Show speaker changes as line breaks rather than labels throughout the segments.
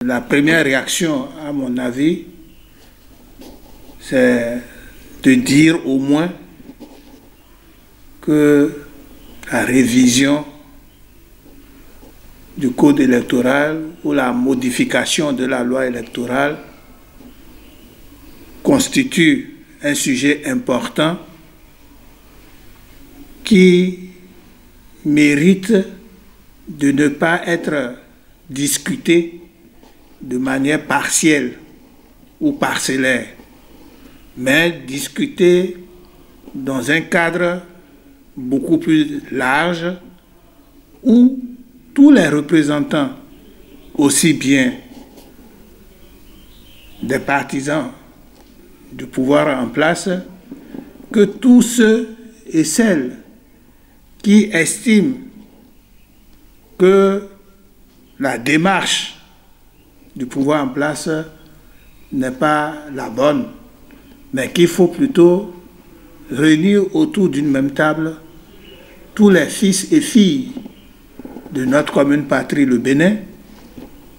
La première réaction, à mon avis, c'est de dire au moins que la révision du code électoral ou la modification de la loi électorale constitue un sujet important qui mérite de ne pas être discuté de manière partielle ou parcellaire, mais discuté dans un cadre beaucoup plus large où tous les représentants, aussi bien des partisans du pouvoir en place, que tous ceux et celles qui estiment que la démarche du pouvoir en place n'est pas la bonne, mais qu'il faut plutôt réunir autour d'une même table tous les fils et filles de notre commune patrie, le Bénin,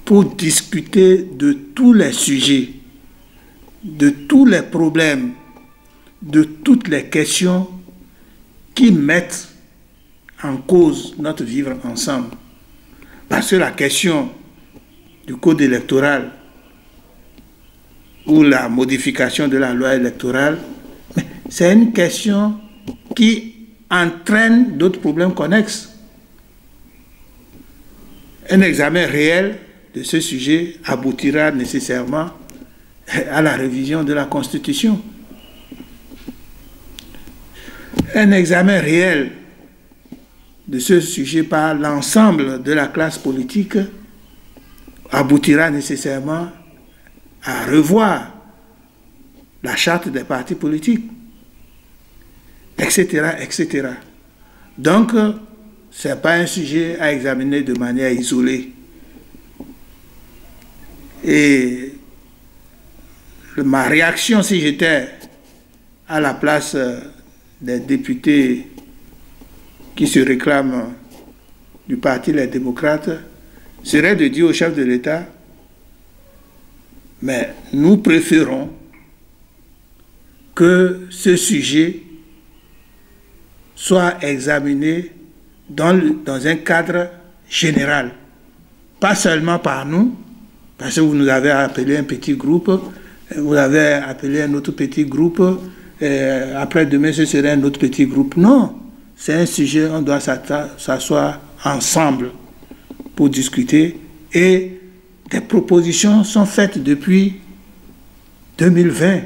pour discuter de tous les sujets, de tous les problèmes, de toutes les questions qui mettent en cause notre vivre ensemble. Parce que la question du code électoral ou la modification de la loi électorale, c'est une question qui entraîne d'autres problèmes connexes. Un examen réel de ce sujet aboutira nécessairement à la révision de la Constitution. Un examen réel de ce sujet par l'ensemble de la classe politique aboutira nécessairement à revoir la charte des partis politiques, etc., etc. Donc, ce n'est pas un sujet à examiner de manière isolée. Et ma réaction, si j'étais à la place des députés qui se réclament du Parti Les Démocrates, serait de dire au chef de l'État, mais nous préférons que ce sujet soit examiné dans un cadre général, pas seulement par nous, parce que vous nous avez appelé un petit groupe, vous avez appelé un autre petit groupe, après-demain ce serait un autre petit groupe. Non, c'est un sujet, on doit s'asseoir ensemble pour discuter, et des propositions sont faites depuis 2020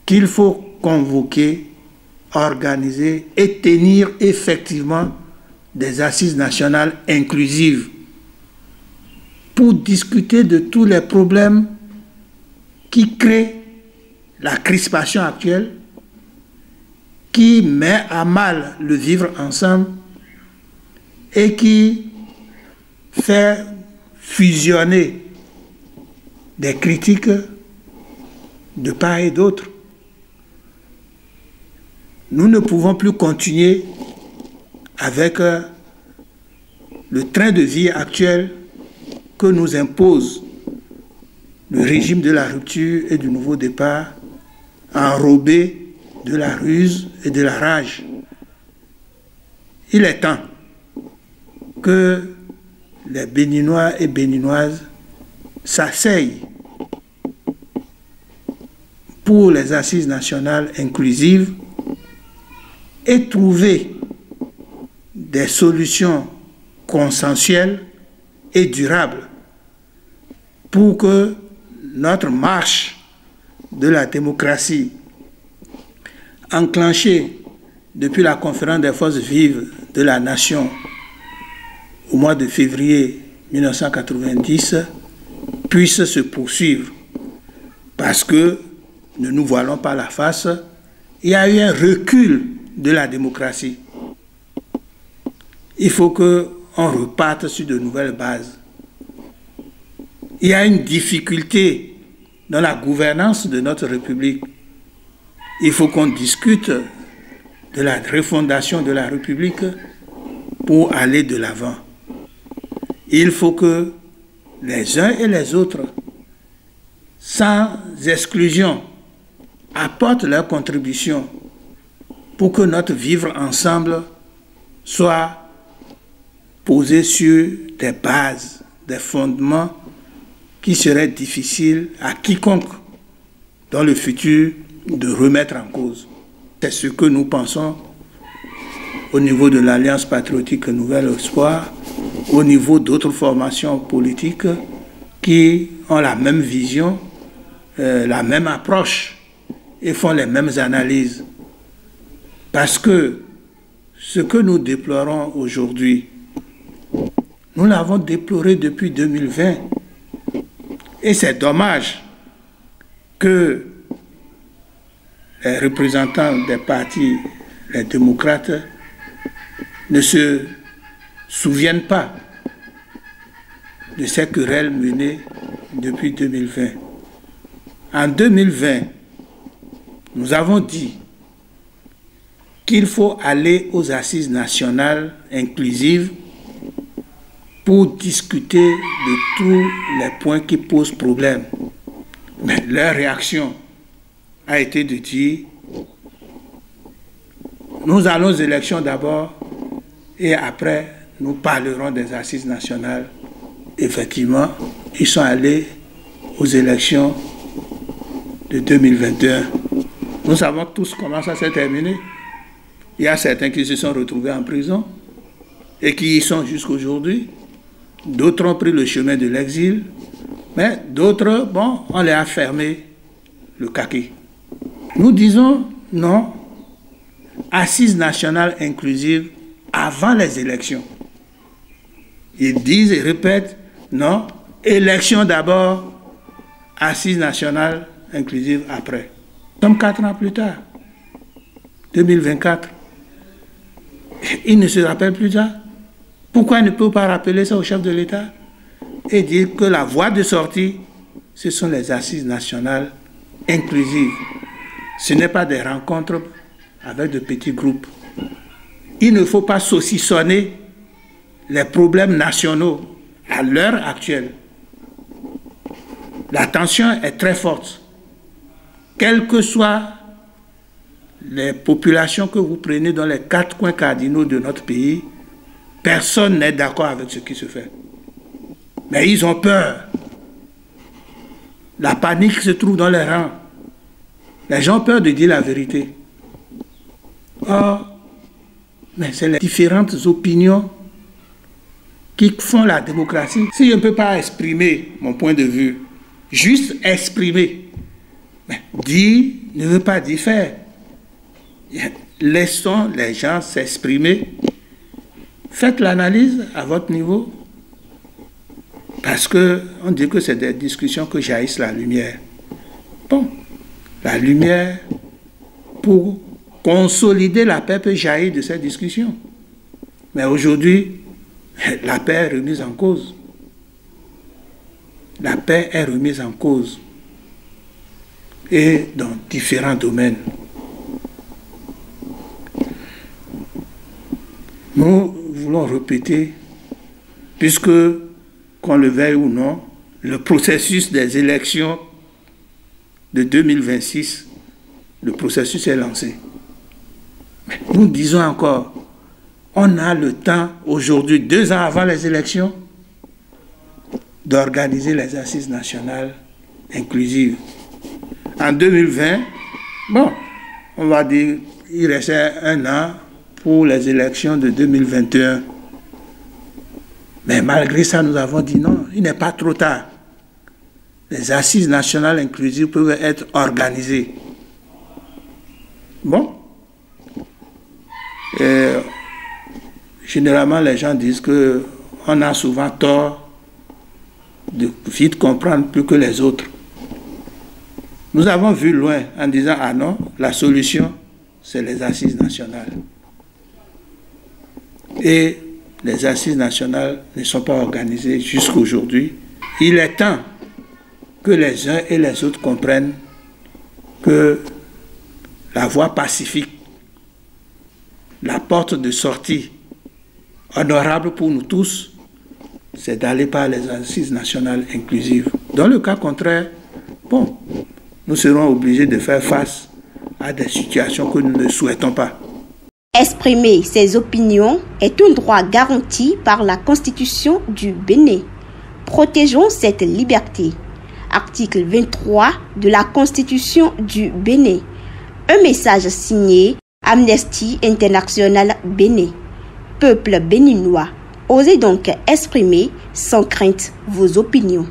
qu'il faut convoquer, organiser et tenir effectivement des assises nationales inclusives pour discuter de tous les problèmes qui créent la crispation actuelle, qui met à mal le vivre ensemble et qui fait fusionner des critiques de part et d'autre. Nous ne pouvons plus continuer avec le train de vie actuel que nous impose le régime de la rupture et du nouveau départ, enrobé de la ruse et de la rage. Il est temps que les Béninois et Béninoises s'asseyent pour les assises nationales inclusives et trouver des solutions consensuelles et durables pour que notre marche de la démocratie enclenchée depuis la conférence des forces vives de la nation au mois de février 1990 puisse se poursuivre. Parce que, ne nous voilons pas la face, il y a eu un recul de la démocratie. Il faut qu'on reparte sur de nouvelles bases. Il y a une difficulté dans la gouvernance de notre République. Il faut qu'on discute de la refondation de la République pour aller de l'avant. Il faut que les uns et les autres, sans exclusion, apportent leur contribution pour que notre vivre ensemble soit posé sur des bases, des fondements qui seraient difficiles à quiconque dans le futur de remettre en cause. C'est ce que nous pensons au niveau de l'Alliance patriotique Nouvel Espoir, au niveau d'autres formations politiques qui ont la même vision, la même approche et font les mêmes analyses. Parce que ce que nous déplorons aujourd'hui, nous l'avons déploré depuis 2020. Et c'est dommage que les représentants des partis, les démocrates, ne se souviennent pas de ces querelles menées depuis 2020. En 2020, nous avons dit qu'il faut aller aux assises nationales inclusives pour discuter de tous les points qui posent problème. Mais leur réaction a été de dire nous allons aux élections d'abord et après nous parlerons des assises nationales. Effectivement, ils sont allés aux élections de 2021. Nous savons tous comment ça s'est terminé. Il y a certains qui se sont retrouvés en prison et qui y sont jusqu'aujourd'hui. D'autres ont pris le chemin de l'exil, mais d'autres, bon, on les a fermés le caquet. Nous disons non, assises nationales inclusives avant les élections. Ils disent et répètent non, élections d'abord, assises nationales inclusives après. Nous sommes 4 ans plus tard, 2024. Ils ne se rappellent plus ça. Pourquoi il ne peut pas rappeler ça au chef de l'État et dire que la voie de sortie, ce sont les assises nationales inclusives. Ce n'est pas des rencontres avec de petits groupes. Il ne faut pas saucissonner les problèmes nationaux à l'heure actuelle. La tension est très forte. Quelles que soient les populations que vous prenez dans les 4 coins cardinaux de notre pays, personne n'est d'accord avec ce qui se fait. Mais ils ont peur. La panique se trouve dans les rangs. Les gens ont peur de dire la vérité. Or, mais c'est les différentes opinions qui font la démocratie. Si je ne peux pas exprimer mon point de vue, juste exprimer, mais dire ne veut pas dire faire. Laissons les gens s'exprimer. Faites l'analyse à votre niveau. Parce qu'on dit que c'est des discussions que jaillissent la lumière. Bon, la lumière, pour consolider la paix, peut jaillir de ces discussions. Mais aujourd'hui, la paix est remise en cause. La paix est remise en cause. Et dans différents domaines. Nous voulons répéter, puisque, qu'on le veuille ou non, le processus des élections de 2026, le processus est lancé. Nous disons encore, on a le temps aujourd'hui, 2 ans avant les élections, d'organiser les assises nationales inclusives. En 2020, bon, on va dire, il restait 1 an pour les élections de 2021. Mais malgré ça, nous avons dit non, il n'est pas trop tard. Les assises nationales inclusives peuvent être organisées. Bon. Et généralement, les gens disent qu'on a souvent tort de vite comprendre plus que les autres. Nous avons vu loin en disant, ah non, la solution, c'est les assises nationales. Et les assises nationales ne sont pas organisées jusqu'à aujourd'hui. Il est temps que les uns et les autres comprennent que la voie pacifique, la porte de sortie honorable pour nous tous, c'est d'aller par les assises nationales inclusives. Dans le cas contraire, bon, nous serons obligés de faire face à des situations que nous ne souhaitons pas.
Exprimer ses opinions est un droit garanti par la Constitution du Bénin. Protégeons cette liberté. Article 23 de la Constitution du Bénin. Un message signé Amnesty International Bénin. Peuple béninois, osez donc exprimer sans crainte vos opinions.